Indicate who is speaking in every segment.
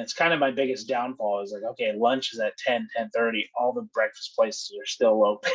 Speaker 1: It's kind of my biggest downfall is like, okay, lunch is at 10:30. All the breakfast places are still open.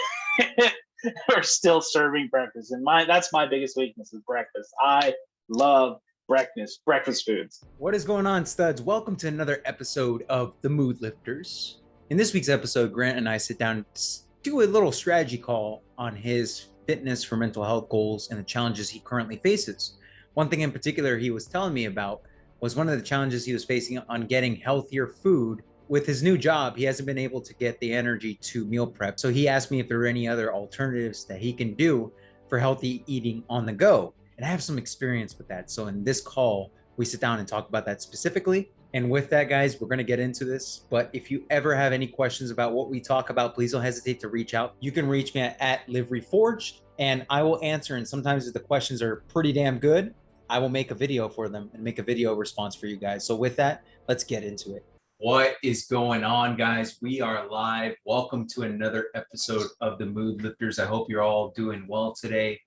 Speaker 1: Are still serving breakfast. And that's my biggest weakness is breakfast. I love breakfast foods.
Speaker 2: What is going on, studs? Welcome to another episode of The Mood Lifters. In this week's episode, Grant and I sit down to do a little strategy call on his fitness for mental health goals and the challenges he currently faces. One thing in particular he was telling me about was one of the challenges he was facing on getting healthier food. With his new job, he hasn't been able to get the energy to meal prep. So he asked me if there are any other alternatives that he can do for healthy eating on the go. And I have some experience with that. So in this call, we sit down and talk about that specifically. And with that, guys, we're going to get into this. But if you ever have any questions about what we talk about, please don't hesitate to reach out. You can reach me at LiveReforged, and I will answer. And sometimes if the questions are pretty damn good, I will make a video for them and make a video response for you guys. So with that, let's get into it. What is going on, guys? We are live. Welcome to another episode of the Mood Lifters. I hope you're all doing well today.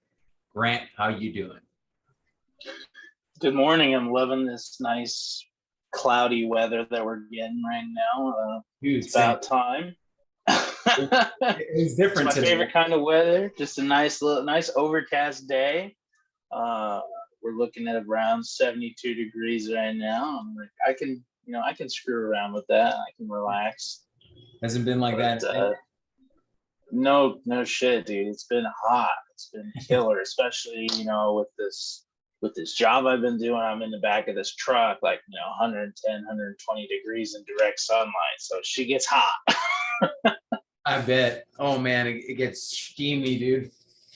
Speaker 2: Grant, how you doing?
Speaker 1: Good morning. I'm loving this nice cloudy weather that we're getting right now.
Speaker 2: Dude,
Speaker 1: it's about time.
Speaker 2: It's different.
Speaker 1: It's my favorite kind of weather. Just a nice overcast day. We're looking at around 72 degrees right now. I'm like, I can screw around with that. I can relax.
Speaker 2: Hasn't been like that.
Speaker 1: No shit, dude. It's been hot. It's been killer, especially, with this job I've been doing. I'm in the back of this truck, 110, 120 degrees in direct sunlight. So she gets hot.
Speaker 2: I bet. Oh man, it gets steamy, dude.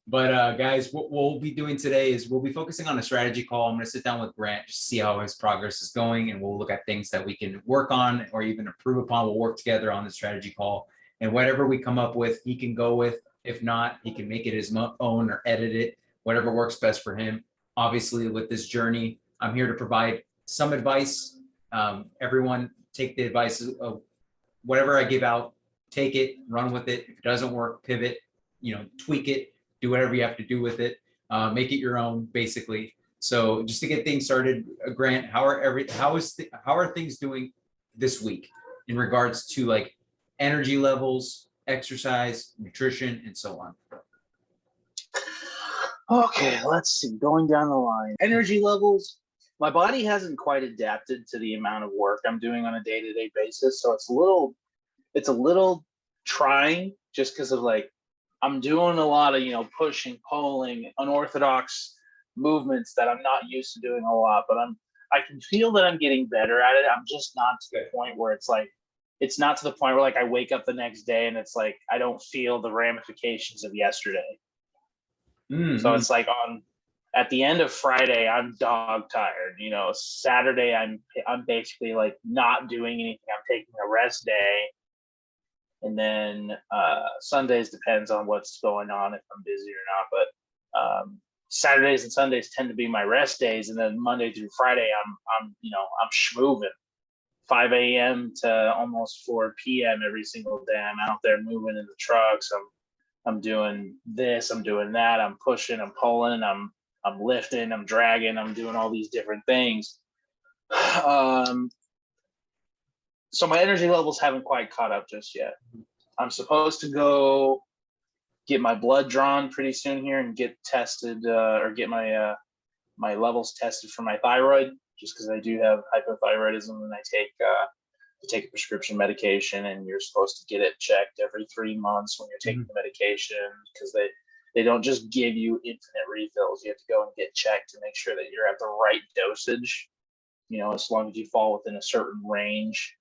Speaker 2: But guys, what we'll be doing today is we'll be focusing on a strategy call. I'm going to sit down with Grant, just see how his progress is going, and we'll look at things that we can work on or even improve upon. We'll work together on the strategy call, and whatever we come up with, he can go with. If not, he can make it his own or edit it, whatever works best for him. Obviously, with this journey, I'm here to provide some advice. Everyone take the advice of whatever I give out, take it, run with it. If it doesn't work, pivot, tweak it. Do whatever you have to do with it, make it your own, basically. So just to get things started, Grant, how are things doing this week in regards to energy levels, exercise, nutrition, and so on?
Speaker 1: Okay, let's see. Going down the line, energy levels. My body hasn't quite adapted to the amount of work I'm doing on a day-to-day basis, so it's a little trying, just because of I'm doing a lot of, pushing, pulling, unorthodox movements that I'm not used to doing a lot, but I can feel that I'm getting better at it. I'm just not to the point where it's not to the point where I wake up the next day and it's I don't feel the ramifications of yesterday. Mm-hmm. So it's at the end of Friday, I'm dog tired. Saturday, I'm basically not doing anything. I'm taking a rest day. And then Sundays depends on what's going on, if I'm busy or not. But Saturdays and Sundays tend to be my rest days, and then Monday through Friday, I'm schmoovin'. 5 a.m. to almost 4 p.m. every single day. I'm out there moving in the trucks. I'm doing this. I'm doing that. I'm pushing. I'm pulling. I'm lifting. I'm dragging. I'm doing all these different things. So my energy levels haven't quite caught up just yet. I'm supposed to go get my blood drawn pretty soon here and get tested or get my levels tested for my thyroid, just because I do have hypothyroidism and I take a prescription medication, and you're supposed to get it checked every 3 months when you're taking the medication, because they don't just give you infinite refills. You have to go and get checked to make sure that you're at the right dosage, as long as you fall within a certain range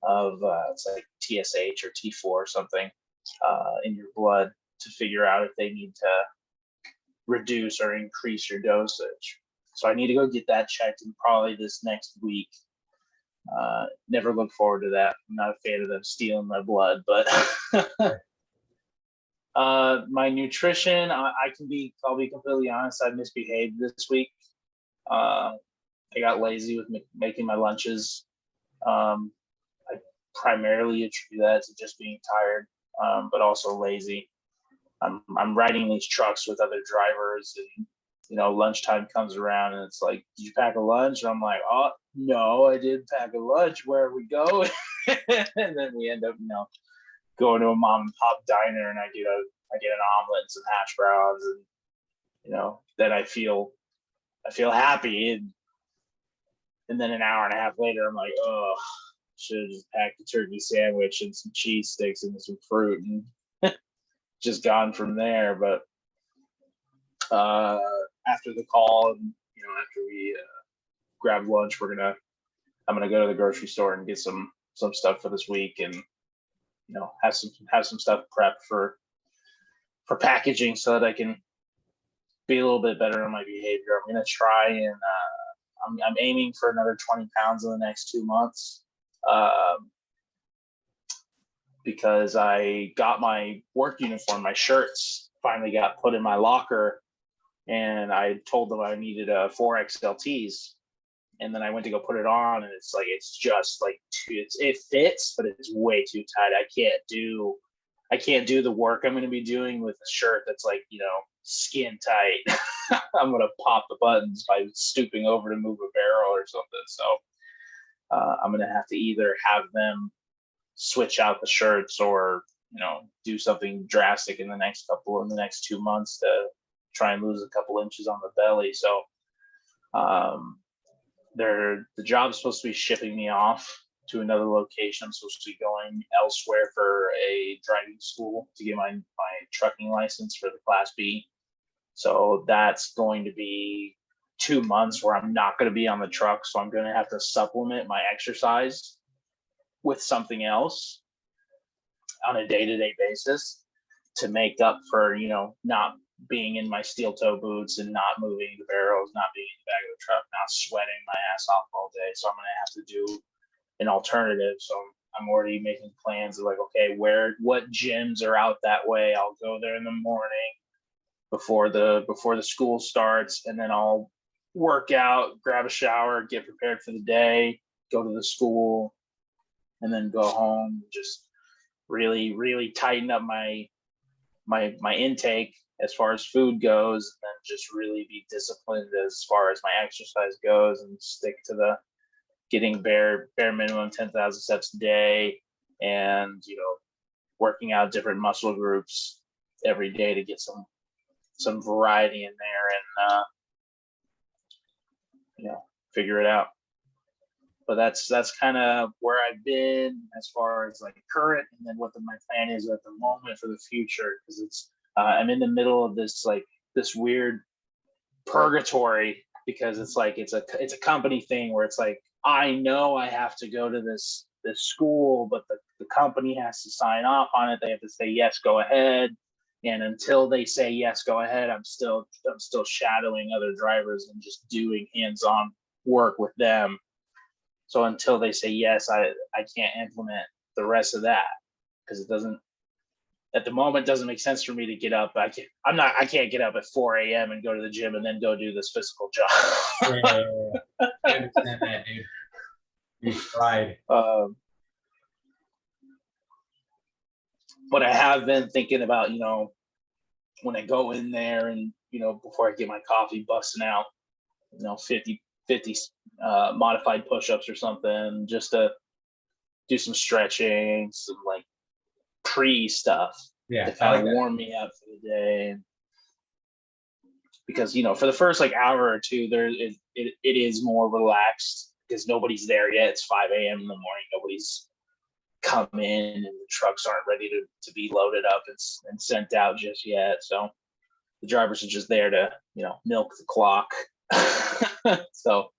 Speaker 1: of it's TSH or T4 or something in your blood, to figure out if they need to reduce or increase your dosage. So I need to go get that checked in probably this next week. Never look forward to that. I'm not a fan of them stealing my blood, but my nutrition, I'll be completely honest, I misbehaved this week. I got lazy with making my lunches. I primarily attribute that to just being tired, but also lazy. I'm riding these trucks with other drivers, and lunchtime comes around and it's like, did you pack a lunch? And I'm like, oh no, I didn't pack a lunch. Where are we going? And then we end up, going to a mom and pop diner, and I get an omelet and some hash browns, and then I feel happy, and then an hour and a half later, I'm like, oh, should have just packed a turkey sandwich and some cheese sticks and some fruit, and just gone from there. But after the call, and after we grab lunch, I'm gonna go to the grocery store and get some stuff for this week, and have some stuff prepped for packaging so that I can be a little bit better on my behavior. I'm gonna try and I'm aiming for another 20 pounds in the next 2 months, because I got my work uniform, my shirts finally got put in my locker, and I told them I needed 4XLTs. And then I went to go put it on, and it's just like it fits, but it's way too tight. I can't do the work I'm going to be doing with a shirt that's skin tight. I'm going to pop the buttons by stooping over to move a barrel or something. So I'm going to have to either have them switch out the shirts, or do something drastic in the next 2 months to try and lose a couple inches on the belly. So the job's supposed to be shipping me off to another location. I'm supposed to be going elsewhere for a driving school to get my trucking license for the Class B. So that's going to be 2 months where I'm not going to be on the truck. So I'm going to have to supplement my exercise with something else on a day-to-day basis to make up for, not being in my steel toe boots and not moving the barrels, not being in the back of the truck, not sweating my ass off all day. So I'm going to have to do an alternative. So I'm already making plans of okay, what gyms are out that way. I'll go there in the morning before the school starts, and then I'll work out, grab a shower, get prepared for the day, go to the school, and then go home. Just really, really tighten up my intake as far as food goes, and then just really be disciplined as far as my exercise goes, and stick to the getting bare minimum 10,000 steps a day, and working out different muscle groups every day to get some variety in there, and figure it out. But that's kind of where I've been as far as current, and then what my plan is at the moment for the future, because it's I'm in the middle of this weird purgatory, because it's a company thing where it's I know I have to go to this school, but the company has to sign off on it. They have to say yes, go ahead. And until they say yes, go ahead, I'm still shadowing other drivers and just doing hands-on work with them. So until they say yes, I can't implement the rest of that, because it doesn't, at the moment, doesn't make sense for me to get up. I can't get up at 4 a.m. and go to the gym and then go do this physical job.
Speaker 2: Yeah. I understand that, dude. You tried.
Speaker 1: But I have been thinking about, when I go in there and, before I get my coffee, busting out, 50 modified push-ups or something, just to do some stretching, some pre stuff to kind of warm me up for the day. Because for the first hour or two, it is more relaxed, because nobody's there yet. It's 5 a.m. in the morning. Nobody's come in, and the trucks aren't ready to be loaded up and sent out just yet. So the drivers are just there to milk the clock. So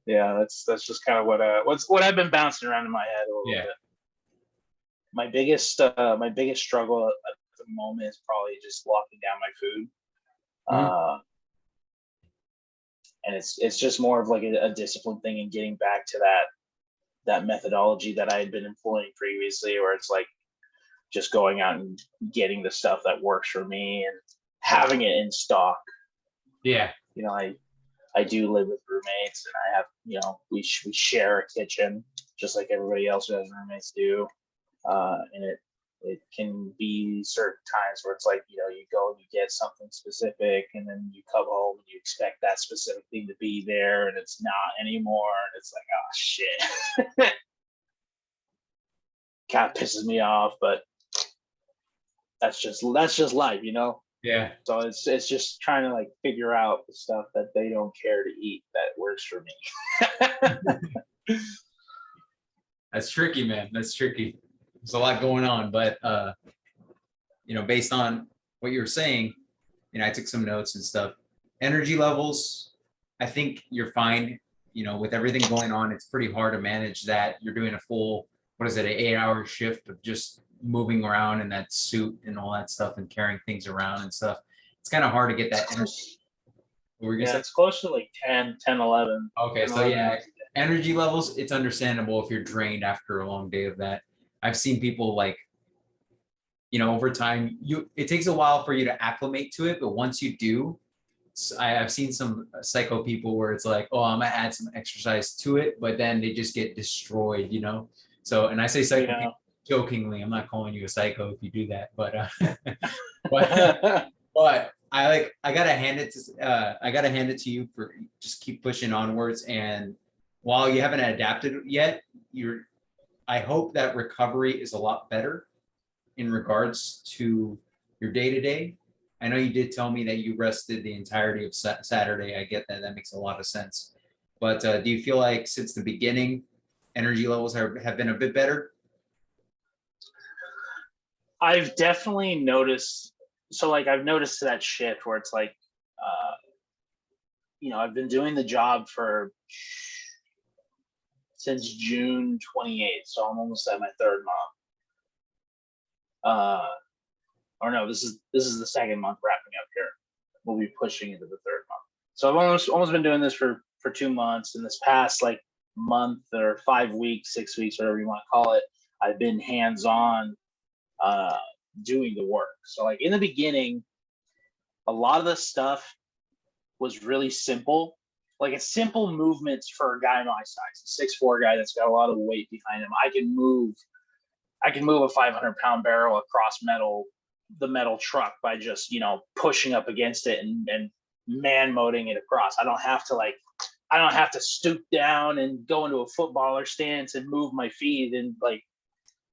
Speaker 1: yeah, that's just kind of what I've been bouncing around in my head a little bit. My biggest struggle at the moment is probably just locking down my food. And it's just more of a discipline thing, and getting back to that methodology that I had been employing previously, where it's just going out and getting the stuff that works for me and having it in stock.
Speaker 2: Yeah.
Speaker 1: I do live with roommates, and I have, we share a kitchen just like everybody else who has roommates do. And it can be certain times where it's like, you know, you go and you get something specific and then you come home and you expect that specific thing to be there and it's not anymore. And it's like, oh shit. Kind of pisses me off, but that's just life, you know?
Speaker 2: Yeah.
Speaker 1: So it's just trying to like figure out the stuff that they don't care to eat that works for me.
Speaker 2: That's tricky, man. That's tricky. There's a lot going on, but you know, based on what you were saying, you know, I took some notes and stuff. Energy levels, I think you're fine. You know, with everything going on, it's pretty hard to manage that. You're doing a full, what is it, an 8-hour shift of just moving around in that suit and all that stuff and carrying things around and stuff. It's kind of hard to get that energy. What were you gonna
Speaker 1: Yeah,
Speaker 2: say?
Speaker 1: it's close to like 10, 10, 11.
Speaker 2: Okay,
Speaker 1: 10,
Speaker 2: so
Speaker 1: 11
Speaker 2: yeah,
Speaker 1: hours a day.
Speaker 2: energy levels, it's understandable if you're drained after a long day of that. I've seen people like, you know, over time, it takes a while for you to acclimate to it, but once you do, I've seen some psycho people where it's like, oh, I'm gonna add some exercise to it, but then they just get destroyed, you know. So, and I say psycho
Speaker 1: Yeah.
Speaker 2: people jokingly. I'm not calling you a psycho if you do that, but but but I gotta hand it to you for just keep pushing onwards. And while you haven't adapted yet, I hope that recovery is a lot better in regards to your day to day. I know you did tell me that you rested the entirety of Saturday. I get that. That makes a lot of sense. But do you feel like since the beginning, energy levels have been a bit better?
Speaker 1: I've definitely noticed. So like I've noticed that shift where it's like, you know, I've been doing the job since June 28th. So I'm almost at my third month. Or no, this is the second month wrapping up here. We'll be pushing into the third month. So I've almost been doing this for 2 months. In this past like month or 5 weeks, 6 weeks, whatever you want to call it, I've been hands on doing the work. So like in the beginning, a lot of the stuff was really simple. Like it's simple movements for a guy my size, a 6'4" guy that's got a lot of weight behind him. I can move a 500-pound barrel across the metal truck by just, you know, pushing up against it and man moding it across. I don't have to stoop down and go into a footballer stance and move my feet and like,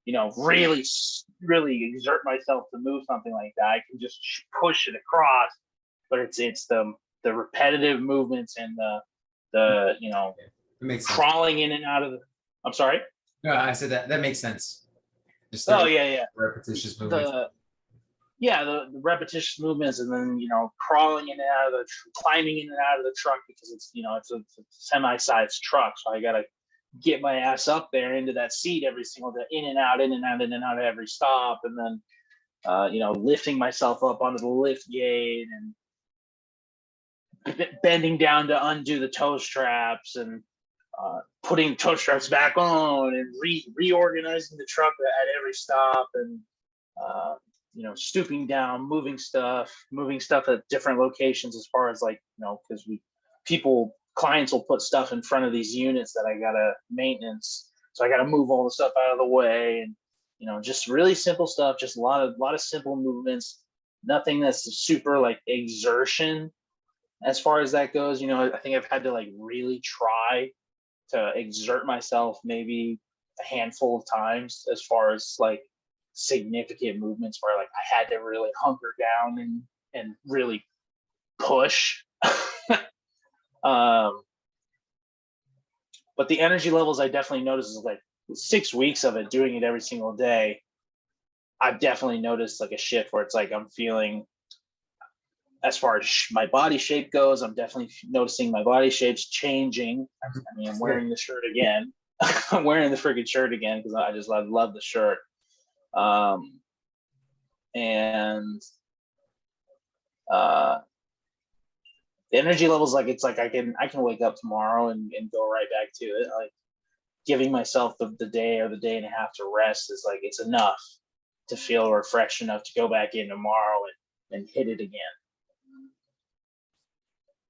Speaker 1: you know, really exert myself to move something like that. I can just push it across, but it's the repetitive movements and the you know,
Speaker 2: It makes sense.
Speaker 1: crawling in and out of the. I'm sorry.
Speaker 2: No, I said that makes sense. Just
Speaker 1: Oh yeah.
Speaker 2: repetitious movements.
Speaker 1: The repetitious movements, and then, you know, crawling in and out of climbing in and out of the truck because it's, you know, it's a semi-sized truck, so I gotta get my ass up there into that seat every single day, in and out, in and out, in and out of every stop, and then you know, lifting myself up onto the lift gate and bending down to undo the toe straps and putting toe straps back on and reorganizing the truck at every stop and you know, stooping down, moving stuff at different locations as far as like, you know, because clients will put stuff in front of these units that I gotta maintenance. So I gotta move all the stuff out of the way and, you know, just really simple stuff, just a lot of simple movements, nothing that's super like exertion as far as that goes. You know, I think I've had to like really try to exert myself maybe a handful of times as far as like significant movements where like I had to really hunker down and really push. But the energy levels I definitely noticed is like 6 weeks of it, doing it every single day. I've definitely noticed like a shift where it's like I'm feeling, as far as my body shape goes, I'm definitely noticing my body shape's changing. I mean, I'm wearing the shirt again. I'm wearing the freaking shirt again because I love the shirt. And the energy levels, like it's like I can wake up tomorrow and go right back to it. Like giving myself the day or the day and a half to rest is like, it's enough to feel refreshed enough to go back in tomorrow and hit it again.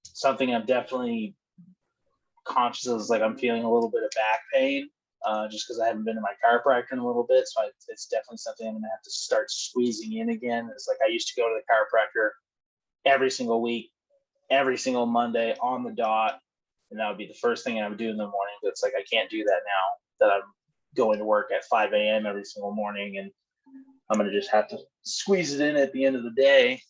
Speaker 1: Something I'm definitely conscious of is like I'm feeling a little bit of back pain. just because I haven't been to my chiropractor in a little bit. So it's definitely something I'm going to have to start squeezing in again. It's like I used to go to the chiropractor every single week, every single Monday on the dot. And that would be the first thing I would do in the morning. But it's like I can't do that now that I'm going to work at 5 a.m. every single morning. And I'm going to just have to squeeze it in at the end of the day.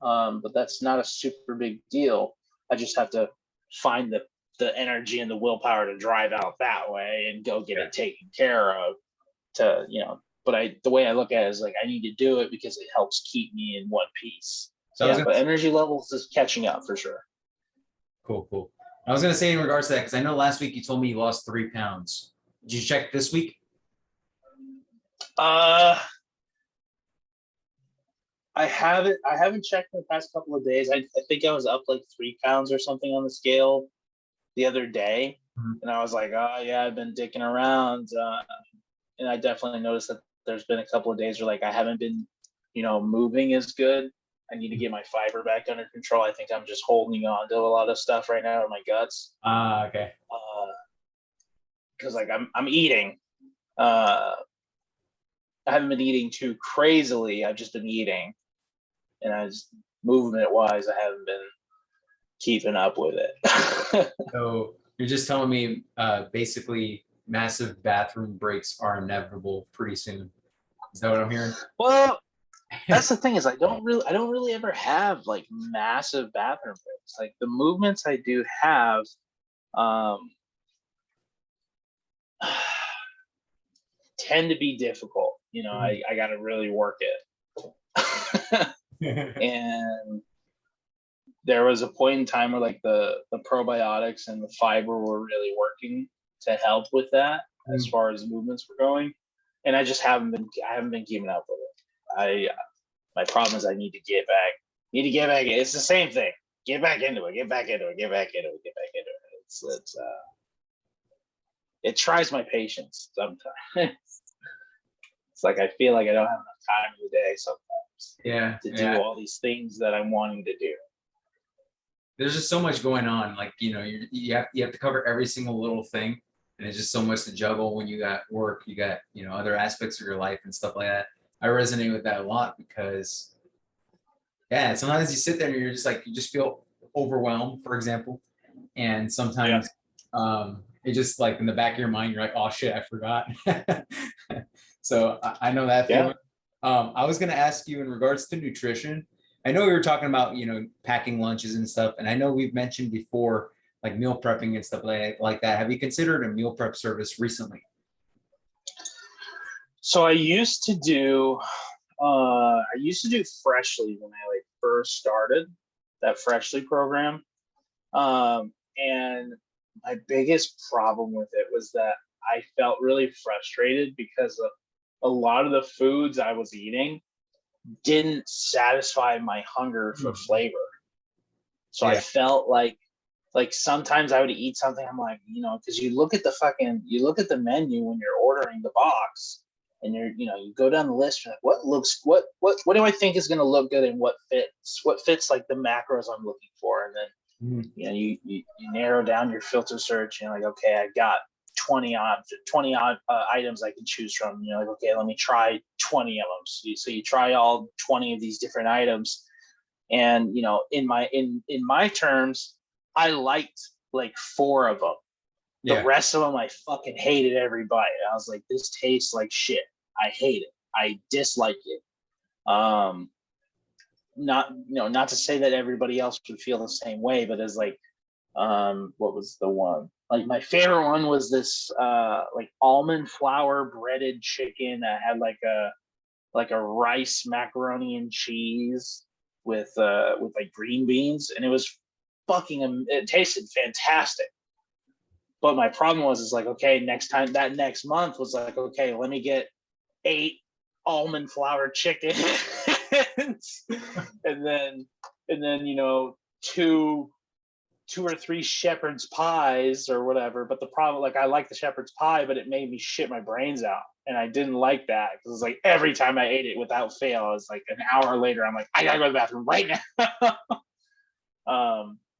Speaker 1: But that's not a super big deal. I just have to find the energy and the willpower to drive out that way and go get it taken care of but the way I look at it is like I need to do it because it helps keep me in one piece. So but energy levels is catching up for sure.
Speaker 2: Cool. I was going to say in regards to that, because I know last week you told me you lost 3 pounds. Did you check this week?
Speaker 1: I haven't checked in the past couple of days. I think I was up like 3 pounds or something on the scale the other day. And I was like, oh yeah, I've been dicking around. And I definitely noticed that there's been a couple of days where like I haven't been, moving as good. I need to get my fiber back under control. I think I'm just holding on to a lot of stuff right now in my guts.
Speaker 2: Okay.
Speaker 1: Because like I'm eating. I haven't been eating too crazily. I've just been eating, and movement wise, I haven't been keeping up with it.
Speaker 2: So you're just telling me basically massive bathroom breaks are inevitable pretty soon. Is that what I'm hearing?
Speaker 1: Well, that's the thing is I don't really ever have like massive bathroom breaks. Like the movements I do have, tend to be difficult. I got to really work it. And there was a point in time where like the probiotics and the fiber were really working to help with that as far as movements were going. And I just haven't been keeping up with it. My problem is I need to get back. It's the same thing. Get back into it. It tries my patience sometimes. It's like I feel like I don't have enough time in the day sometimes. To do all these things that I'm wanting to do.
Speaker 2: There's just so much going on. Like, you have to cover every single little thing. And it's just so much to juggle when you got work, you got, other aspects of your life and stuff like that. I resonate with that a lot because, sometimes you sit there and you're just like, you just feel overwhelmed, for example. And sometimes it just like in the back of your mind, you're like, oh shit, I forgot. So I know that feeling. I was going to ask you in regards to nutrition. I know we were talking about, packing lunches and stuff. And I know we've mentioned before, like meal prepping and stuff like that. Have you considered a meal prep service recently?
Speaker 1: So I used to do Freshly when I like first started that Freshly program. And my biggest problem with it was that I felt really frustrated because a lot of the foods I was eating didn't satisfy my hunger for flavor. So I felt like sometimes I would eat something. I'm like, because you look at the menu when you're ordering the box, and you go down the list. You're like, what do I think is going to look good, and what fits like the macros I'm looking for, and then you narrow down your filter search. And you're like, okay, I got 20 odd items I can choose from. Like, okay, let me try 20 of them. So you try all 20 of these different items, and in my terms, I liked like 4 of them. The rest of them, I fucking hated every bite. I was like, this tastes like shit. I hate it. I dislike it. Not to say that everybody else would feel the same way, but as like, what was the one? Like my favorite one was this like almond flour breaded chicken that had like a rice macaroni and cheese with like green beans, and it was it tasted fantastic. But my problem was like, okay, next month was like, okay, let me get 8 almond flour chicken and then 2 or 3 shepherd's pies or whatever. But the problem, like, I like the shepherd's pie, but it made me shit my brains out, and I didn't like that because it's like every time I ate it without fail, I was like an hour later, I'm like, I gotta go to the bathroom right now.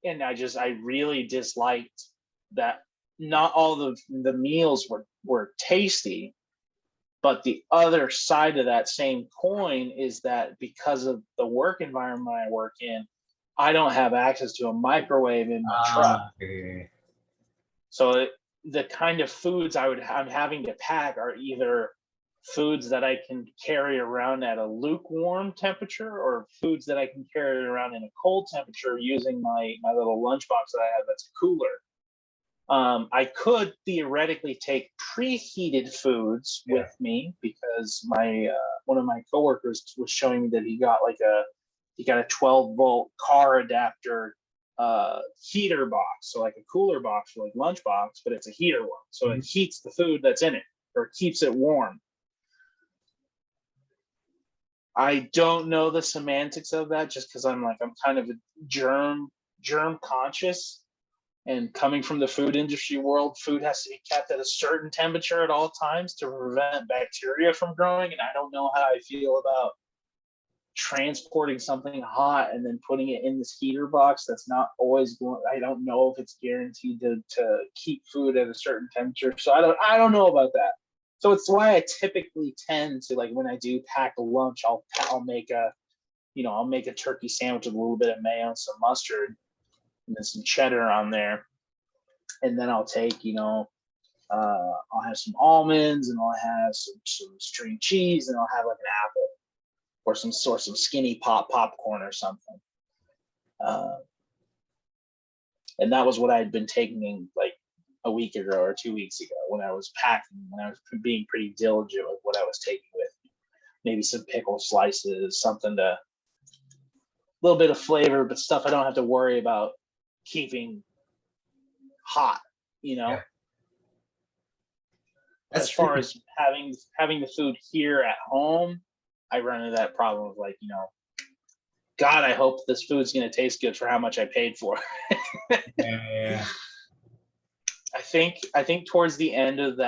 Speaker 1: And I really disliked that not all the meals were tasty, but the other side of that same coin is that because of the work environment I work in, I don't have access to a microwave in my truck.
Speaker 2: Okay.
Speaker 1: So the kind of foods I'm having to pack are either foods that I can carry around at a lukewarm temperature, or foods that I can carry around in a cold temperature using my little lunchbox that I have that's a cooler. I could theoretically take preheated foods with me, because my one of my coworkers was showing me that he got a 12-volt car adapter heater box, so like a cooler box for like lunchbox, but it's a heater one, so it heats the food that's in it, or keeps it warm. I don't know the semantics of that, just because I'm kind of a germ conscious, and coming from the food industry world, food has to be kept at a certain temperature at all times to prevent bacteria from growing, and I don't know how I feel about transporting something hot and then putting it in this heater box that's not always going. I don't know if it's guaranteed to keep food at a certain temperature, so I don't know about that. So it's why I typically tend to, like, when I do pack a lunch, I'll make a turkey sandwich with a little bit of mayo and some mustard and then some cheddar on there, and then I'll take I'll have some almonds, and I'll have some string cheese, and I'll have like an apple or some skinny popcorn or something. And that was what I had been taking like a week ago or 2 weeks ago when I was packing, when I was being pretty diligent with what I was taking with me. Maybe some pickle slices, something to, a little bit of flavor, but stuff I don't have to worry about keeping hot,
Speaker 2: Yeah.
Speaker 1: As far as having the food here at home, I run into that problem of like, God, I hope this food's going to taste good for how much I paid for.
Speaker 2: Yeah.
Speaker 1: I think towards the end of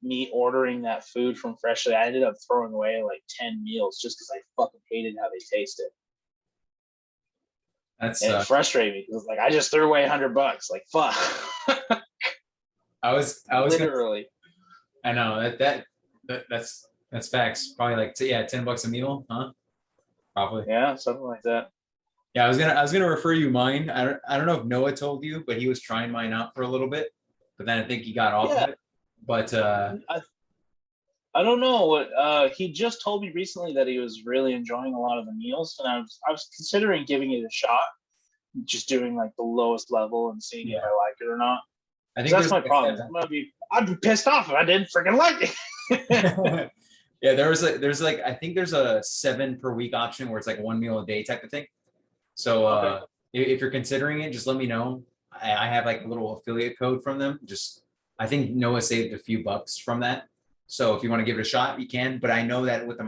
Speaker 1: me ordering that food from Freshly, I ended up throwing away like 10 meals just because I fucking hated how they tasted. And it frustrated me because like I just threw away $100. Like fuck.
Speaker 2: I was
Speaker 1: literally.
Speaker 2: I know that's facts. Probably like $10 a meal, huh? Probably.
Speaker 1: Yeah, something like that.
Speaker 2: Yeah, I was gonna refer you mine. I don't know if Noah told you, but he was trying mine out for a little bit, but then I think he got off of it. But
Speaker 1: I don't know what he just told me recently that he was really enjoying a lot of the meals, and I was considering giving it a shot, just doing like the lowest level and seeing if I like it or not.
Speaker 2: I think
Speaker 1: that's my problem. I'd be pissed off if I didn't freaking like
Speaker 2: it. Yeah, there's I think there's a 7 per week option where it's like 1 meal a day type of thing. So
Speaker 1: okay.
Speaker 2: If you're considering it, just let me know. I have like a little affiliate code from them. I think Noah saved a few bucks from that. So if you want to give it a shot, you can. But I know that with the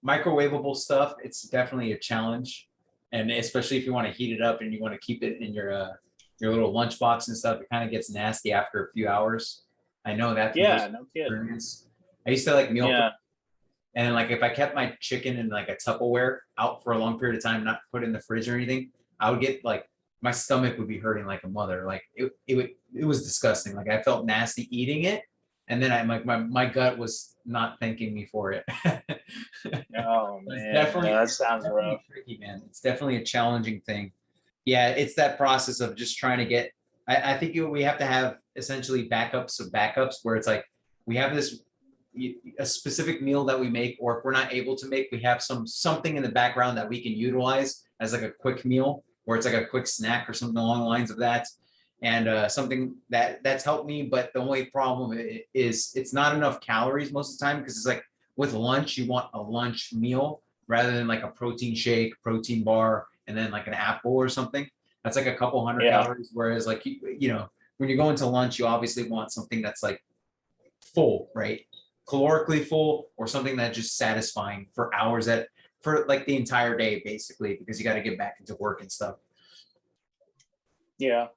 Speaker 2: microwavable stuff, it's definitely a challenge. And especially if you want to heat it up and you want to keep it in your little lunchbox and stuff, it kind of gets nasty after a few hours. I know that from
Speaker 1: no kidding.
Speaker 2: I used to like meal prep, and like if I kept my chicken in like a Tupperware out for a long period of time, not put it in the fridge or anything, I would get like my stomach would be hurting like a mother. Like it was disgusting. Like I felt nasty eating it, and then my gut was not thanking me for it.
Speaker 1: Oh man, that sounds rough.
Speaker 2: Tricky, man. It's definitely a challenging thing. Yeah, it's that process of just trying to get. I think we have to have essentially backups of backups, where it's like we have a specific meal that we make, or if we're not able to make, we have something in the background that we can utilize as like a quick meal, or it's like a quick snack or something along the lines of that. And something that's helped me, but the only problem is it's not enough calories most of the time, because it's like with lunch, you want a lunch meal rather than like a protein shake, protein bar, and then like an apple or something. That's like a couple hundred calories. Whereas like, when you go into lunch, you obviously want something that's like full, right? Calorically full, or something that's just satisfying for hours for like the entire day, basically, because you got to get back into work and stuff.
Speaker 1: Yeah.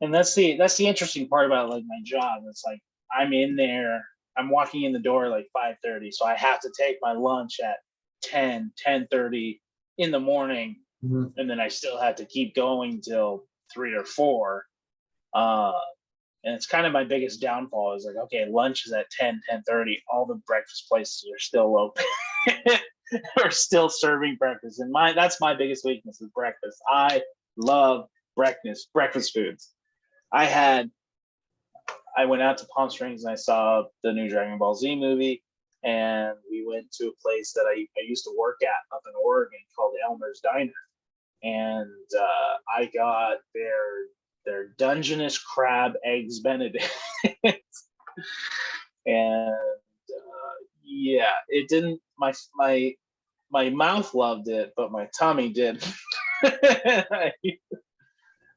Speaker 1: And that's the interesting part about like my job. It's like I'm in there, I'm walking in the door like 5:30, so I have to take my lunch at 10:30 in the morning, and then I still have to keep going till 3 or 4. Uh, and it's kind of my biggest downfall is like, okay, lunch is at 10:30. All the breakfast places are still open. Are still serving breakfast. And that's my biggest weakness is breakfast. I love breakfast foods. I went out to Palm Springs and I saw the new Dragon Ball Z movie. And we went to a place that I used to work at up in Oregon called Elmer's Diner. And I got their Dungeness crab eggs Benedict. And yeah, it didn't. My mouth loved it, but my tummy did.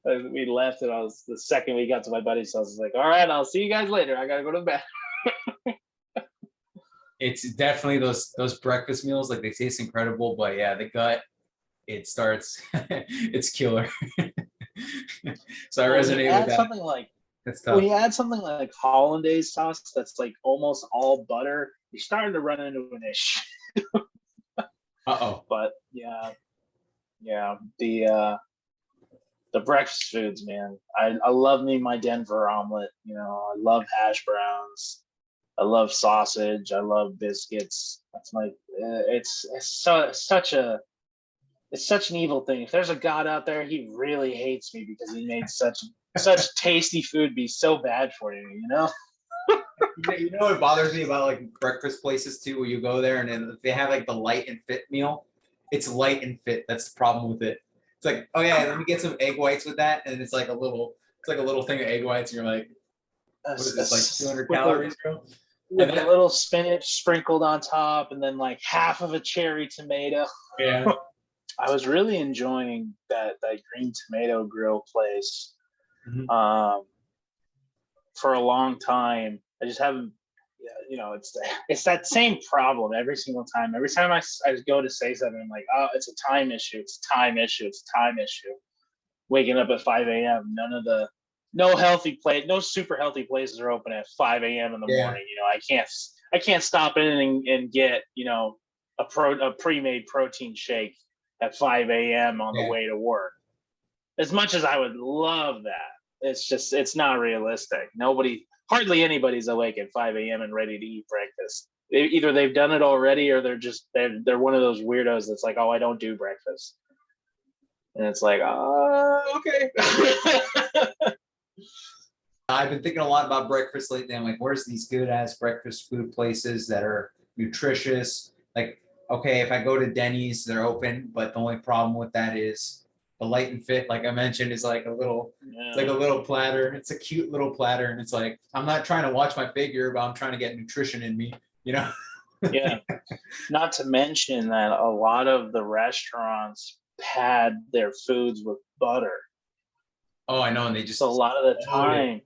Speaker 1: We left, and I was the second we got to my buddy's house. I was like, "All right, I'll see you guys later. I gotta go to bed."
Speaker 2: It's definitely those breakfast meals, like they taste incredible, but yeah, the gut, it starts, it's killer. So I resonate with that.
Speaker 1: Something like
Speaker 2: That's tough.
Speaker 1: when you add something like hollandaise sauce that's like almost all butter, you're starting to run into an issue.
Speaker 2: Uh-oh.
Speaker 1: But yeah, the breakfast foods, man. I love me my Denver omelet. I love hash browns. I love sausage. I love biscuits. That's my. It's such an evil thing. If there's a God out there, he really hates me because he made such tasty food be so bad for you.
Speaker 2: You know what bothers me about like breakfast places too, where you go there and then they have like the light and fit meal. It's light and fit. That's the problem with it. It's like, oh yeah, let me get some egg whites with that, and it's like a little thing of egg whites, and you're like, what is this, like 200 calories, bro?
Speaker 1: With a little spinach sprinkled on top, and then like half of a cherry tomato.
Speaker 2: Yeah.
Speaker 1: I was really enjoying that green tomato grill place. Mm-hmm. For a long time. I just haven't. It's that same problem every single time. Every time I go to say something, I'm like, oh, it's a time issue. It's a time issue. It's a time issue. Waking up at 5 a.m. No super healthy places are open at 5 a.m. in the morning. I can't stop in and get, a pre-made protein shake at 5 a.m. on the way to work. As much as I would love that, it's not realistic. Hardly anybody's awake at 5 a.m. and ready to eat breakfast. Either they've done it already, or they're one of those weirdos that's like, oh, I don't do breakfast. And it's like, okay.
Speaker 2: I've been thinking a lot about breakfast lately. I'm like, where's these good ass breakfast food places that are nutritious? Like, okay, if I go to Denny's, they're open, but the only problem with that is the light and fit, like I mentioned, is like it's like a little platter. It's a cute little platter, and it's like, I'm not trying to watch my figure, but I'm trying to get nutrition in me,
Speaker 1: Yeah. Not to mention that a lot of the restaurants pad their foods with butter.
Speaker 2: Oh, I know, and they just
Speaker 1: so a lot of the time,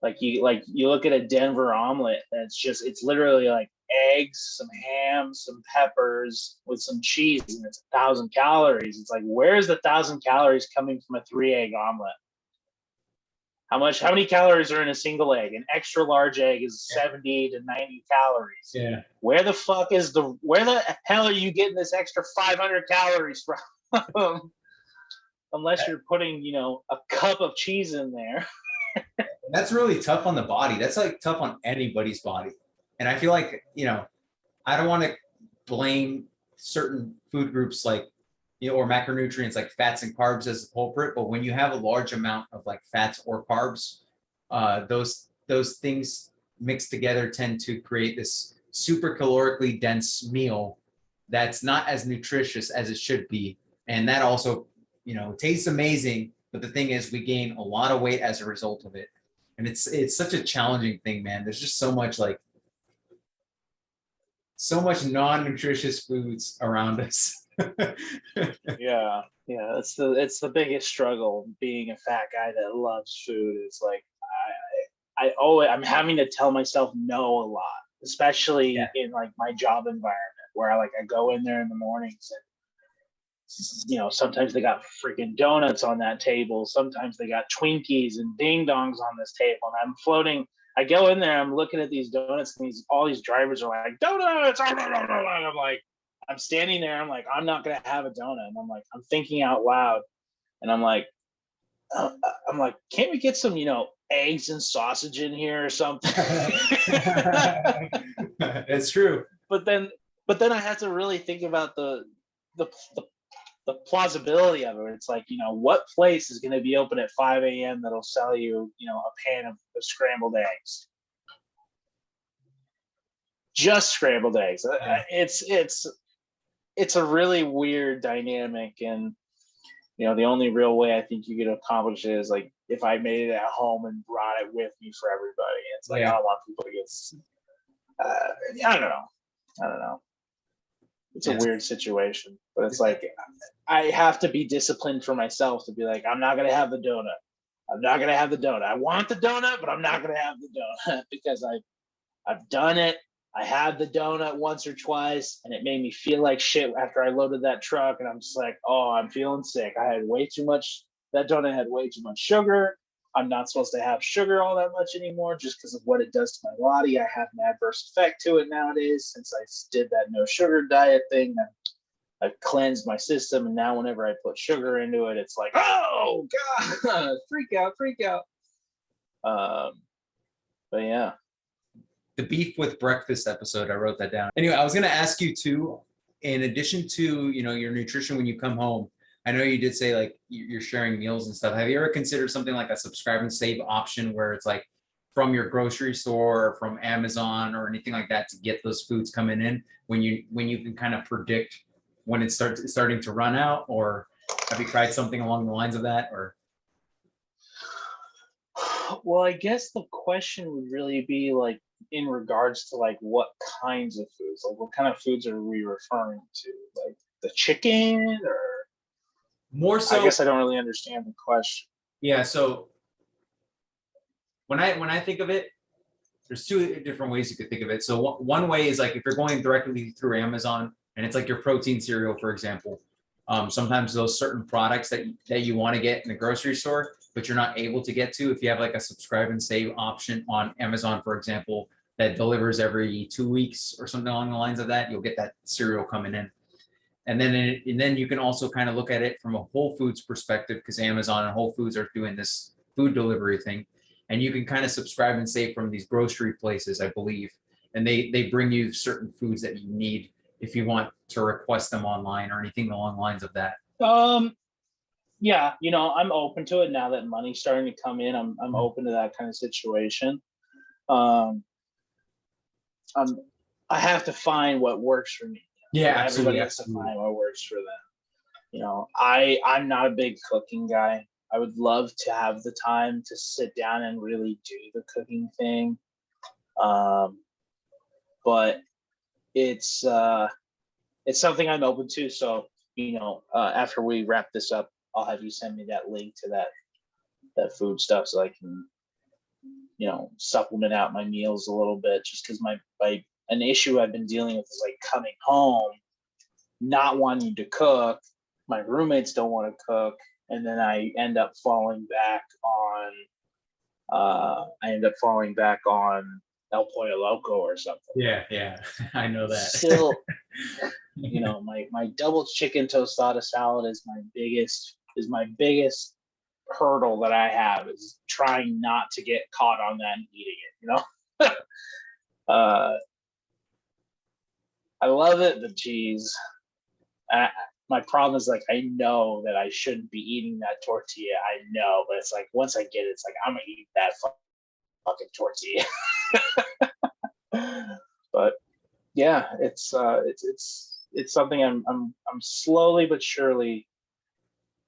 Speaker 1: like you look at a Denver omelet, and it's literally like eggs, some ham, some peppers with some cheese, and it's 1,000 calories. It's like, where's the 1,000 calories coming from a 3-egg omelet? How many calories are in a single egg? An extra large egg is 70 to 90 calories.
Speaker 2: Yeah.
Speaker 1: Where the hell are you getting this extra 500 calories from? Unless you're putting, a cup of cheese in there.
Speaker 2: That's really tough on the body. That's like tough on anybody's body. And I feel like, I don't want to blame certain food groups like, or macronutrients like fats and carbs as the culprit. But when you have a large amount of like fats or carbs, those things mixed together tend to create this super calorically dense meal that's not as nutritious as it should be. And that also, tastes amazing. But the thing is, we gain a lot of weight as a result of it. And it's such a challenging thing, man. There's just so much non-nutritious foods around us.
Speaker 1: Yeah. It's the biggest struggle being a fat guy that loves food. It's like I'm having to tell myself no a lot, especially in like my job environment where I go in there in the mornings and sometimes they got freaking donuts on that table. Sometimes they got Twinkies and ding dongs on this table. And I'm floating. I go in there, I'm looking at these donuts, and all these drivers are like, donuts! And I'm like, I'm standing there, I'm like, I'm not going to have a donut. And I'm like, I'm thinking out loud. And I'm like, I'm like, can't we get some, eggs and sausage in here or something?
Speaker 2: It's true.
Speaker 1: but then, but then I had to really think about the the, the plausibility of it. It's like, what place is going to be open at 5 a.m. that'll sell you, a pan of scrambled eggs? Just scrambled eggs.
Speaker 2: Yeah.
Speaker 1: It's a really weird dynamic, and the only real way I think you could accomplish it is like if I made it at home and brought it with me for everybody. It's like I
Speaker 2: Yeah.
Speaker 1: don't want people to get. I don't know. I don't know. It's a
Speaker 2: Yes.
Speaker 1: weird situation, but it's like I have to be disciplined for myself to be like, I'm not gonna have the donut. I'm not gonna have the donut. I want the donut, but I'm not gonna have the donut because I've done it. I had the donut once or twice, and it made me feel like shit after I loaded that truck. And I'm just like, oh, I'm feeling sick. I had way too much. That donut had way too much sugar. I'm not supposed to have sugar all that much anymore just because of what it does to my body. I have an adverse effect to it nowadays since I did that no sugar diet thing. I've cleansed my system, and now whenever I put sugar into it, it's like, oh god, freak out, freak out. But yeah.
Speaker 2: The beef with breakfast episode, I wrote that down. Anyway, I was going to ask you too, in addition to, your nutrition when you come home, I know you did say like you're sharing meals and stuff. Have you ever considered something like a subscribe and save option where it's like from your grocery store or from Amazon or anything like that to get those foods coming in when you can kind of predict when it's starting to run out? Or have you tried something along the lines of that? Or
Speaker 1: Well, I guess the question would really be like in regards to like what kinds of foods, like what kind of foods are we referring to? Like the chicken, or
Speaker 2: more
Speaker 1: I
Speaker 2: so,
Speaker 1: guess I don't really understand the question.
Speaker 2: yeah. So when I think of it, there's two different ways you could think of it. So one way is like if you're going directly through Amazon and it's like your protein cereal, for example. Sometimes those certain products that you want to get in the grocery store, but you're not able to get to, if you have like a subscribe and save option on Amazon, for example, that delivers every 2 weeks or something along the lines of that, you'll get that cereal coming in. And then you can also kind of look at it from a Whole Foods perspective, because Amazon and Whole Foods are doing this food delivery thing. And you can kind of subscribe and save from these grocery places, I believe. And they bring you certain foods that you need if you want to request them online or anything along the lines of that.
Speaker 1: Yeah, I'm open to it now that money's starting to come in. I'm open to that kind of situation. Um, I'm I have to find what works for me.
Speaker 2: Yeah,
Speaker 1: Everybody
Speaker 2: absolutely.
Speaker 1: has to find what works for them. I'm not a big cooking guy. I would love to have the time to sit down and really do the cooking thing. But it's something I'm open to. So, after we wrap this up, I'll have you send me that link to that food stuff so I can, supplement out my meals a little bit. Just because an issue I've been dealing with is like coming home, not wanting to cook. My roommates don't want to cook, and then I end up falling back on. El Pollo Loco or something.
Speaker 2: Yeah, I know that.
Speaker 1: Still, my double chicken tostada salad is my biggest hurdle that I have, is trying not to get caught on that and eating it. I love it, the cheese. My problem is like I know that I shouldn't be eating that tortilla. I know, but it's like once I get it, it's like I'm gonna eat that fucking tortilla. But yeah, it's something I'm slowly but surely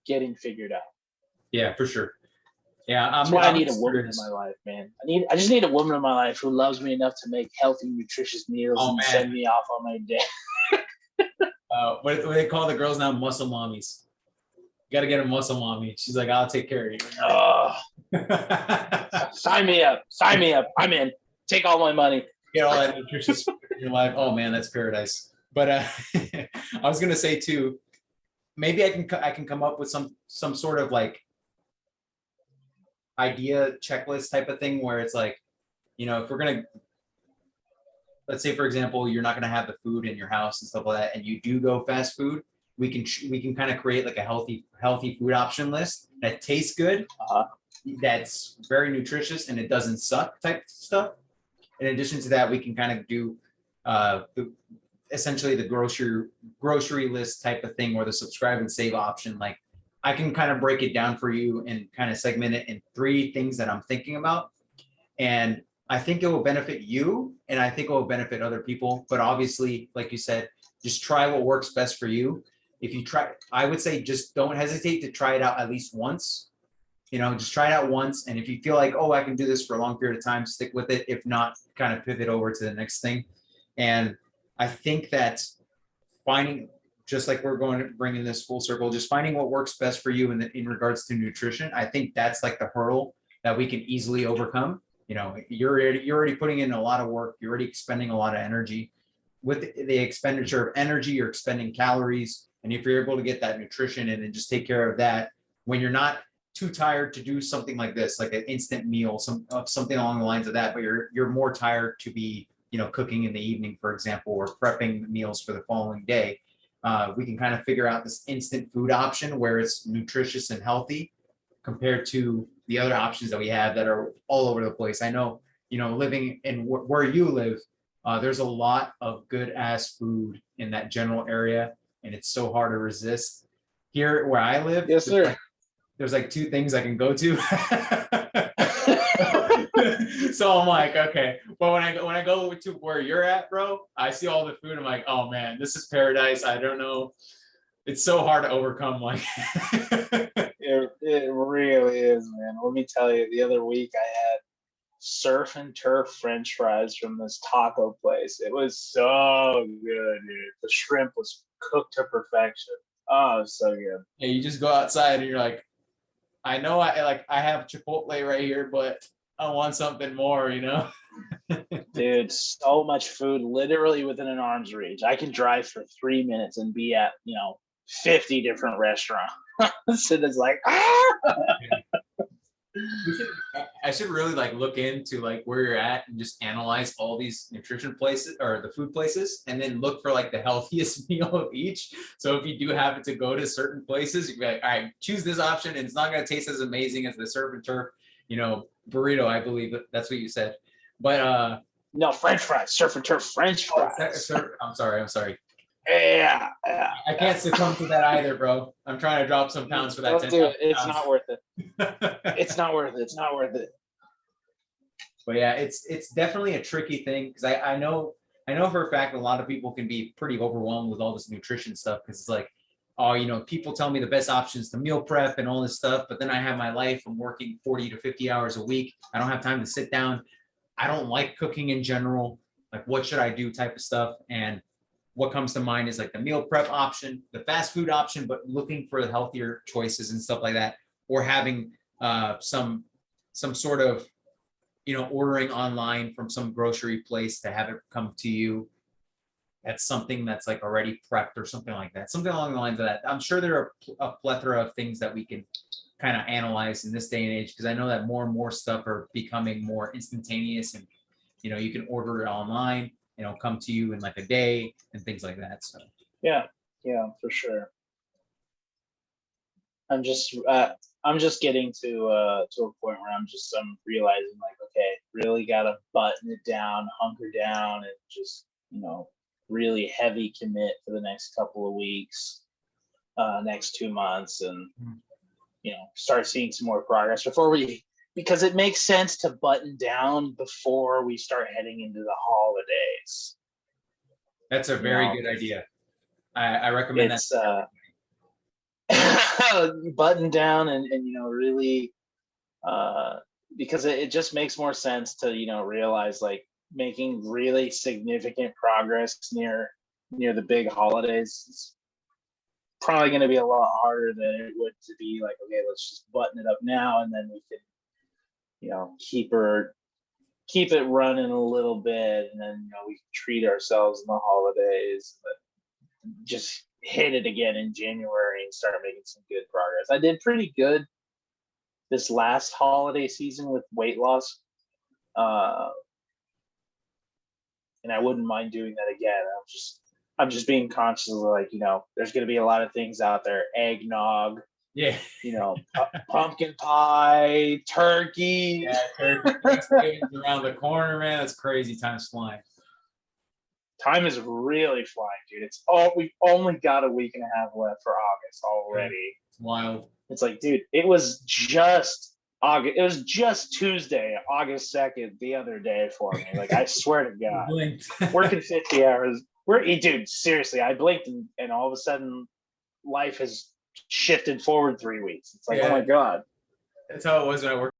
Speaker 1: getting figured out.
Speaker 2: Yeah, for sure. Yeah,
Speaker 1: That's why I need a woman in my life, man. I just need a woman in my life who loves me enough to make healthy, nutritious meals and send me off on my day.
Speaker 2: What do they call the girls now? Muscle mommies. You got to get a muscle mommy. She's like, I'll take care of you.
Speaker 1: Oh, sign me up. I'm in. Take all my money.
Speaker 2: Get all that nutritious food in your life. Oh man, that's paradise. But I was gonna say too, maybe I can come up with some sort of like idea checklist type of thing where it's like, if we're gonna, let's say for example, you're not gonna have the food in your house and stuff like that, and you do go fast food, we can kind of create like a healthy food option list that tastes good, that's very nutritious, and it doesn't suck type stuff. In addition to that, we can kind of do essentially the grocery list type of thing, or the subscribe and save option. Like, I can kind of break it down for you and kind of segment it in 3 things that I'm thinking about. And I think it will benefit you, and I think it will benefit other people. But obviously, like you said, just try what works best for you. If you try, I would say just don't hesitate to try it out at least once. Just try it out once. And if you feel like, oh, I can do this for a long period of time, stick with it. If not, kind of pivot over to the next thing. And I think that finding, just like we're going to bring in this full circle, just finding what works best for you in regards to nutrition. I think that's like the hurdle that we can easily overcome. You're already putting in a lot of work. You're already expending a lot of energy. With the expenditure of energy, you're expending calories. And if you're able to get that nutrition in and just take care of that, when you're not too tired to do something like this, like an instant meal, something along the lines of that, but you're more tired to be, cooking in the evening, for example, or prepping meals for the following day, we can kind of figure out this instant food option where it's nutritious and healthy compared to the other options that we have that are all over the place. I know, living in where you live, there's a lot of good ass food in that general area, and it's so hard to resist. Here where I live,
Speaker 1: yes, sir.
Speaker 2: There's like 2 things I can go to. So I'm like, okay. But when I go to where you're at, bro, I see all the food. I'm like, oh man, this is paradise. I don't know. It's so hard to overcome. Like,
Speaker 1: it really is, man. Let me tell you, the other week I had surf and turf French fries from this taco place. It was so good, dude. The shrimp was cooked to perfection. Oh, it was so good.
Speaker 2: Yeah, you just go outside and you're like, I know I have Chipotle right here, but I want something more,
Speaker 1: Dude, so much food literally within an arm's reach. I can drive for 3 minutes and be at, 50 different restaurants. So it's like,
Speaker 2: I should really look into where you're at and just analyze all these nutrition places or the food places, and then look for the healthiest meal of each. So if you do happen to go to certain places, you can be like, all right, choose this option, and it's not going to taste as amazing as the surf and turf, burrito. I believe that's what you said, but
Speaker 1: no, French fries, surf and turf French fries.
Speaker 2: I'm sorry.
Speaker 1: Yeah.
Speaker 2: I can't succumb to that either, bro. I'm trying to drop some pounds for that.
Speaker 1: Don't do it. It's not worth it. It's not worth it. It's not worth it.
Speaker 2: But yeah, it's definitely a tricky thing, because I know for a fact a lot of people can be pretty overwhelmed with all this nutrition stuff, because it's like, oh, people tell me the best option is to meal prep and all this stuff, but then I have my life. I'm working 40 to 50 hours a week. I don't have time to sit down. I don't like cooking in general. Like, what should I do type of stuff. And what comes to mind is the meal prep option, the fast food option, but looking for the healthier choices and stuff like that, or having some sort of, ordering online from some grocery place to have it come to you. That's something that's already prepped or something like that, something along the lines of that. I'm sure there are a plethora of things that we can kind of analyze in this day and age, because I know that more and more stuff are becoming more instantaneous, and you can order it online, it'll come to you in a day and things like that. So
Speaker 1: yeah, for sure. I'm just getting to a point where I'm realizing okay, really gotta button it down, hunker down, and just really heavy commit for the next couple of weeks, next 2 months, and start seeing some more progress because it makes sense to button down before we start heading into the holidays.
Speaker 2: That's a very good idea. I recommend that.
Speaker 1: Button down and really, because it just makes more sense to realize making really significant progress near the big holidays is probably going to be a lot harder than it would to be okay, let's just button it up now, and then we can keep it running a little bit, and then we can treat ourselves in the holidays, but just hit it again in January and start making some good progress. I did pretty good this last holiday season with weight loss, and I wouldn't mind doing that again. I'm just I'm just being conscious of, like, there's going to be a lot of things out there. Eggnog,
Speaker 2: Yeah.
Speaker 1: Pumpkin pie, turkey.
Speaker 2: Yeah, turkey. Thanksgiving's around the corner, man. That's crazy. Time's flying.
Speaker 1: Time is really flying, dude. We've only got a week and a half left for August already.
Speaker 2: It's wild.
Speaker 1: It's like, dude, it was just August. It was just Tuesday, August 2nd, the other day for me. Like, I swear to God, working 50 hours. Dude, seriously, I blinked and all of a sudden life has shifted forward 3 weeks. It's like, oh my God.
Speaker 2: That's how it was when I worked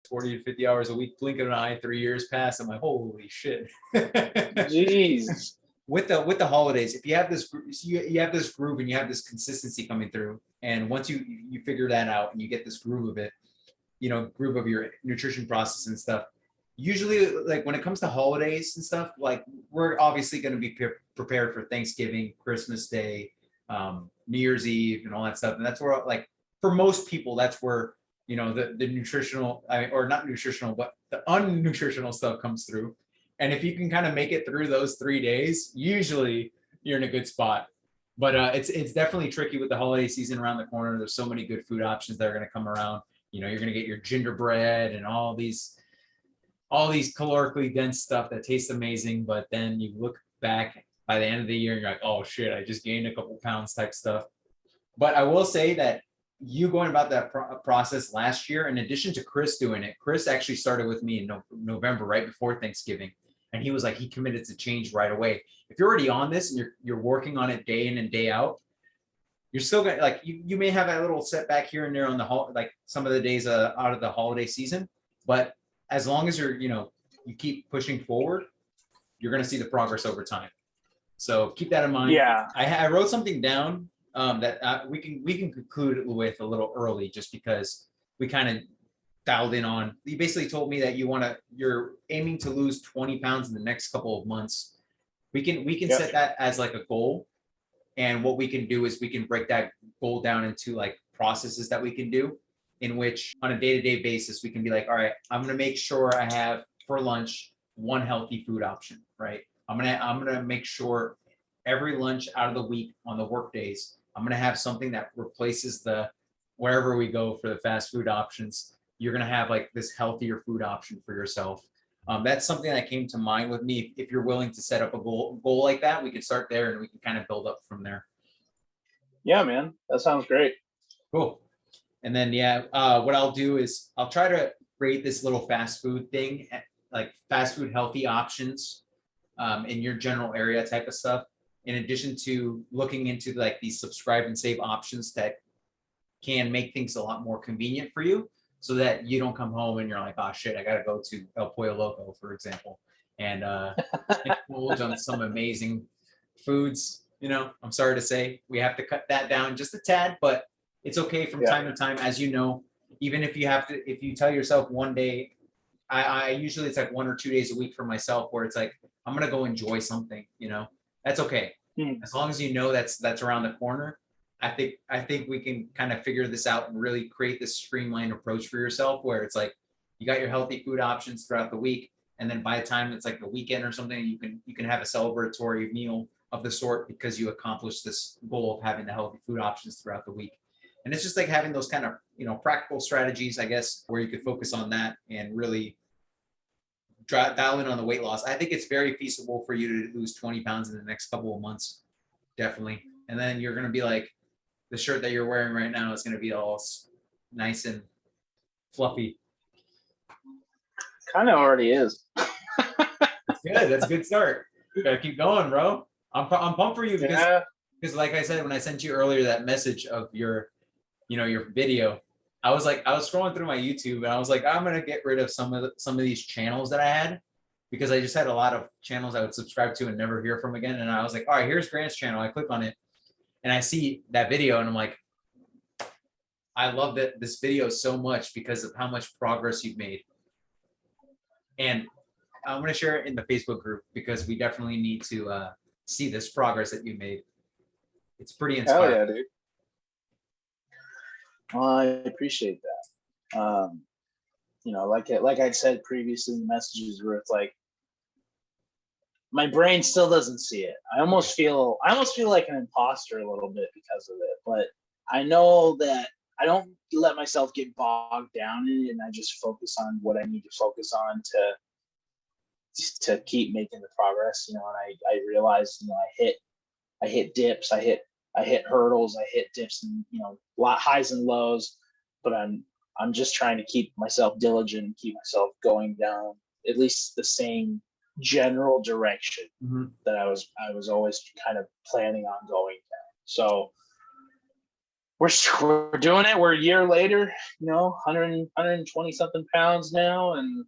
Speaker 2: 40 to 50 hours a week, blink of an eye, 3 years pass. I'm like, holy shit.
Speaker 1: Jeez.
Speaker 2: With the holidays, if you have this you have this groove and you have this consistency coming through, and once you figure that out and you get this groove of it, groove of your nutrition process and stuff, usually, like, when it comes to holidays and stuff, like, we're obviously going to be prepared for Thanksgiving, Christmas Day, New Year's Eve, and all that stuff. And that's where, like, for most people, that's where the nutritional, or not nutritional, but the unnutritional stuff comes through. And if you can kind of make it through those 3 days, usually you're in a good spot. But it's definitely tricky with the holiday season around the corner. There's so many good food options that are going to come around. You're going to get your gingerbread and all these calorically dense stuff that tastes amazing. But then you look back by the end of the year and you're like, oh shit, I just gained a couple pounds type stuff. But I will say that you going about that process last year, in addition to Chris doing it, Chris actually started with me in November, right before Thanksgiving. And he was like, he committed to change right away. If you're already on this and you're working on it day in and day out, you're still gonna, like, you may have a little setback here and there on like some of the days out of the holiday season, but as long as you keep pushing forward, you're gonna see the progress over time. So keep that in mind.
Speaker 1: Yeah.
Speaker 2: I wrote something down that we can conclude with a little early, just because we kind of dialed in on. You basically told me that you're aiming to lose 20 pounds in the next couple of months. We can set that as like a goal, and what we can do is we can break that goal down into like processes that we can do, in which on a day-to-day basis we can be like, all right, I'm gonna make sure I have for lunch one healthy food option, right? I'm gonna make sure every lunch out of the week on the work days, I'm gonna have something that replaces the wherever we go for the fast food options. You're gonna have like this healthier food option for yourself. That's something that came to mind with me. If you're willing to set up a goal like that, we can start there and we can kind of build up from there.
Speaker 1: Yeah, man, that sounds great.
Speaker 2: Cool. And then what I'll do is I'll try to create this little fast food thing, like fast food healthy options in your general area type of stuff. In addition to looking into like these subscribe and save options that can make things a lot more convenient for you, so that you don't come home and you're like, oh shit, I gotta go to El Pollo Loco, for example, and indulge on some amazing foods. I'm sorry to say we have to cut that down just a tad, but it's okay from time to time. As you know, even if you tell yourself one day, I usually, it's like 1 or 2 days a week for myself where it's like, I'm gonna go enjoy something, that's okay. As long as that's around the corner. I think we can kind of figure this out and really create this streamlined approach for yourself, where it's like you got your healthy food options throughout the week, and then by the time it's like the weekend or something, you can have a celebratory meal of the sort because you accomplished this goal of having the healthy food options throughout the week. And it's just like having those kind of practical strategies, I guess, where you could focus on that and really dial in on the weight loss. I think it's very feasible for you to lose 20 pounds in the next couple of months, definitely. And then you're going to be like, the shirt that you're wearing right now is going to be all nice and fluffy.
Speaker 1: Kind of already is.
Speaker 2: That's good. That's a good start. You gotta keep going, bro. I'm pumped for you because like I said, when I sent you earlier that message of your video, I was scrolling through my YouTube and I was like, I'm gonna get rid of some of these channels that I had, because I just had a lot of channels I would subscribe to and never hear from again. And I was like, all right, here's Grant's channel. I click on it and I see that video and I'm like, I love this video so much because of how much progress you've made. And I'm going to share it in the Facebook group because we definitely need to see this progress that you made. It's pretty inspiring.
Speaker 1: Hell yeah, dude. Well, I appreciate that. Like I said previously in the messages, where it's like my brain still doesn't see it. I almost feel like an imposter a little bit because of it, but I know that I don't let myself get bogged down in it, and I just focus on what I need to focus on to keep making the progress, you know. And I realized, you know, I hit dips, I hit hurdles, I hit dips, and, you know, a lot highs and lows, but I'm just trying to keep myself diligent, keep myself going down at least the same general direction that I was always kind of planning on going down. So we're doing it. We're a year later, you know, 120 something pounds now, and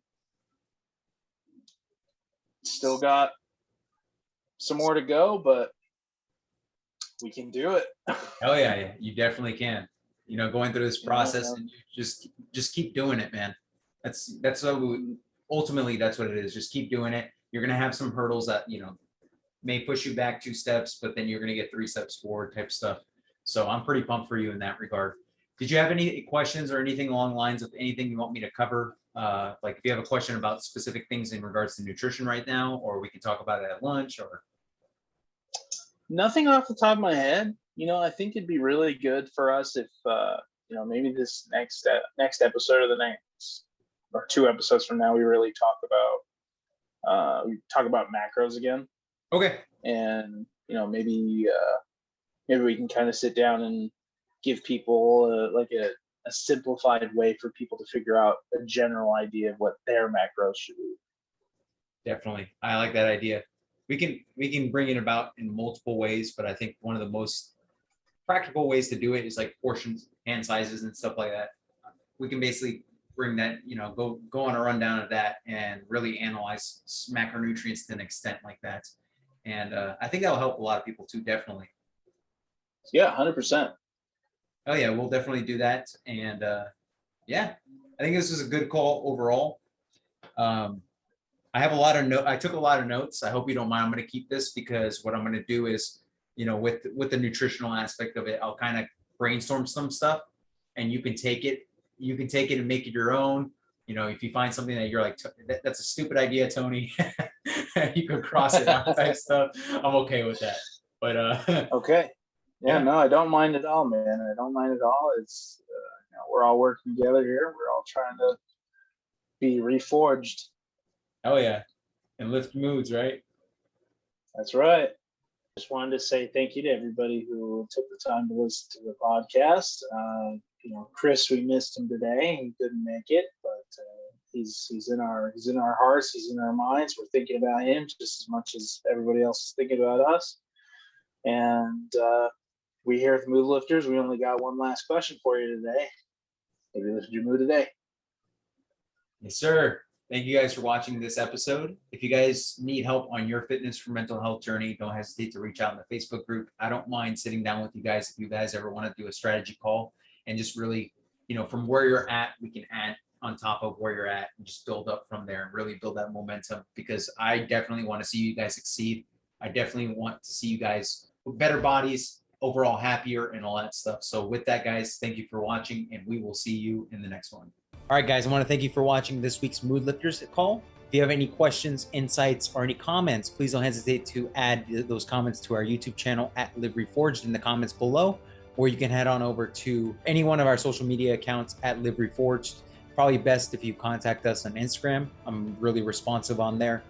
Speaker 1: still got some more to go, but we can do it.
Speaker 2: Oh yeah, you definitely can. You know, going through this process, and you just keep doing it, man. That's ultimately that's what it is. Just keep doing it. You're gonna have some hurdles that, you know, may push you back 2 steps, but then you're gonna get 3 steps forward type stuff. So I'm pretty pumped for you in that regard. Did you have any questions or anything along the lines of anything you want me to cover? Like if you have a question about specific things in regards to nutrition right now, or we can talk about it at lunch, or
Speaker 1: nothing off the top of my head. You know, I think it'd be really good for us if you know, maybe this next episode or the next or 2 episodes from now, we really talk about macros again.
Speaker 2: Okay.
Speaker 1: And, you know, maybe we can kind of sit down and give people like a simplified way for people to figure out a general idea of what their macros should be.
Speaker 2: Definitely. I like that idea. We can bring it about in multiple ways, but I think one of the most practical ways to do it is like portions, hand sizes, and stuff like that. We can basically bring that, you know, go on a rundown of that and really analyze macronutrients to an extent like that. And I think that'll help a lot of people too, definitely.
Speaker 1: Yeah, 100%.
Speaker 2: Oh yeah, we'll definitely do that. And yeah, I think this was a good call overall. I have a lot of I took a lot of notes. I hope you don't mind. I'm going to keep this because what I'm going to do is, you know, with the nutritional aspect of it, I'll kind of brainstorm some stuff, and you can take it and make it your own. You know, if you find something that you're like, that's a stupid idea, Tony, you can cross it out type stuff. I'm okay with that. But
Speaker 1: okay. Yeah, no, I don't mind at all, man. I don't mind at all. It's you know, we're all working together here. We're all trying to be reforged.
Speaker 2: Oh yeah, and lift moods, right?
Speaker 1: That's right. Just wanted to say thank you to everybody who took the time to listen to the podcast. You know, Chris, we missed him today. He couldn't make it, but he's in our hearts. He's in our minds. We're thinking about him just as much as everybody else is thinking about us. And we here at the Mood Lifters, we only got one last question for you today. Have you lifted your mood today?
Speaker 2: Yes, sir. Thank you guys for watching this episode. If you guys need help on your fitness for mental health journey, don't hesitate to reach out in the Facebook group. I don't mind sitting down with you guys if you guys ever want to do a strategy call and just really, you know, from where you're at, we can add on top of where you're at and just build up from there and really build that momentum, because I definitely want to see you guys succeed. I definitely want to see you guys with better bodies, overall happier, and all that stuff. So with that, guys, thank you for watching, and we will see you in the next one. All right, guys, I want to thank you for watching this week's Mood Lifters call. If you have any questions, insights, or any comments, please don't hesitate to add those comments to our YouTube channel at Live Reforged in the comments below, or you can head on over to any one of our social media accounts at Live Reforged. Probably best if you contact us on Instagram. I'm really responsive on there.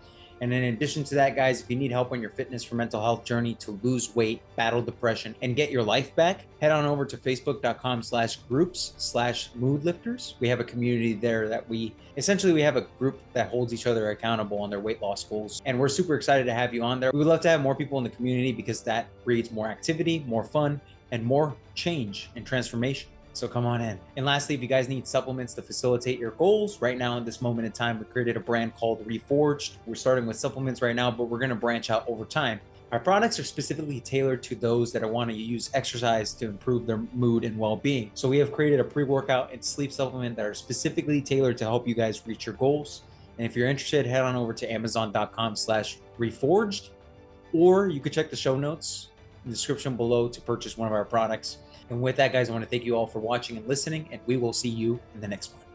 Speaker 2: And in addition to that, guys, if you need help on your fitness for mental health journey to lose weight, battle depression, and get your life back, head on over to facebook.com/groups/moodlifters. We have a community there that we have a group that holds each other accountable on their weight loss goals. And we're super excited to have you on there. We would love to have more people in the community because that breeds more activity, more fun, and more change and transformation. So come on in. And lastly, if you guys need supplements to facilitate your goals, right now in this moment in time, we created a brand called Reforged. We're starting with supplements right now, but we're going to branch out over time. Our products are specifically tailored to those that want to use exercise to improve their mood and well-being. So we have created a pre-workout and sleep supplement that are specifically tailored to help you guys reach your goals. And if you're interested, head on over to amazon.com/reforged, or you could check the show notes in the description below to purchase one of our products. And with that, guys, I want to thank you all for watching and listening, and we will see you in the next one.